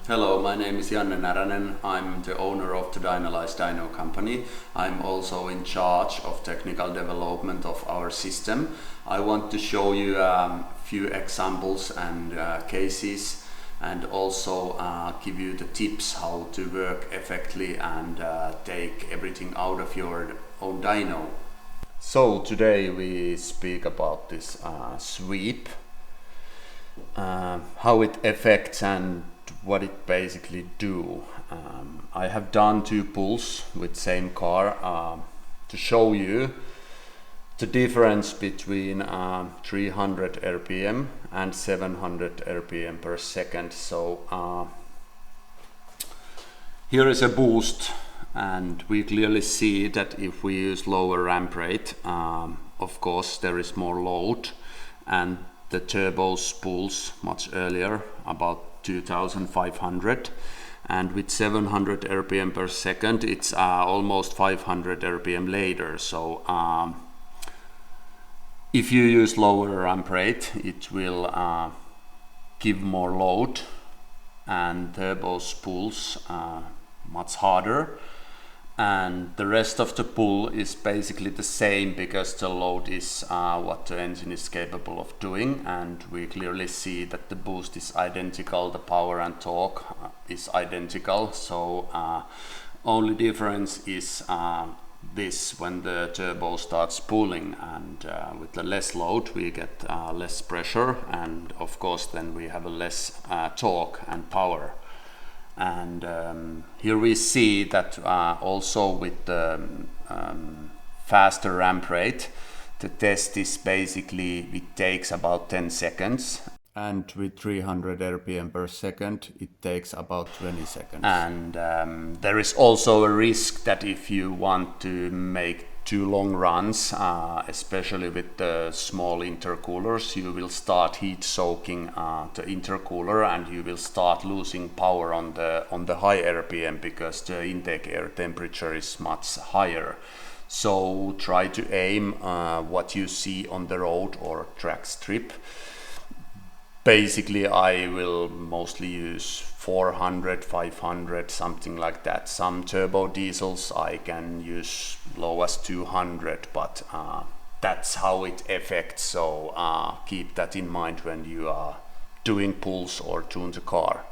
Hello, my name is Janne Näränen. I'm the owner of the dyno company. I'm also in charge of technical development of our system. I want to show you a few examples and cases, and also give you the tips how to work effectively and take everything out of your own dyno. So today we speak about this sweep, how it affects and what it basically do. I have done 2 pulls with same car to show you the difference between 300 rpm and 700 rpm per second. So here is a boost, and we clearly see that if we use lower ramp rate, of course there is more load, and the turbo spools much earlier, about 2500, and with 700 rpm per second it's almost 500 rpm later. So if you use lower ramp rate, it will give more load, and turbo spools much harder, and the rest of the pull is basically the same because the load is what the engine is capable of doing, and we clearly see that the boost is identical, the power and torque is identical. So only difference is this, when the turbo starts spooling, and with the less load we get less pressure, and of course then we have a less torque and power. And here we see that also with the faster ramp rate, the test is basically, it takes about 10 seconds, and with 300 rpm per second it takes about 20 seconds. And there is also a risk that if you want to make 2 long runs, especially with the small intercoolers, you will start heat soaking the intercooler, and you will start losing power on the high RPM because the intake air temperature is much higher. So try to aim what you see on the road or track strip. Basically I will mostly use 400, 500, something like that. Some turbo diesels I can use low as 200, but that's how it affects. So keep that in mind when you are doing pulls or tune the car.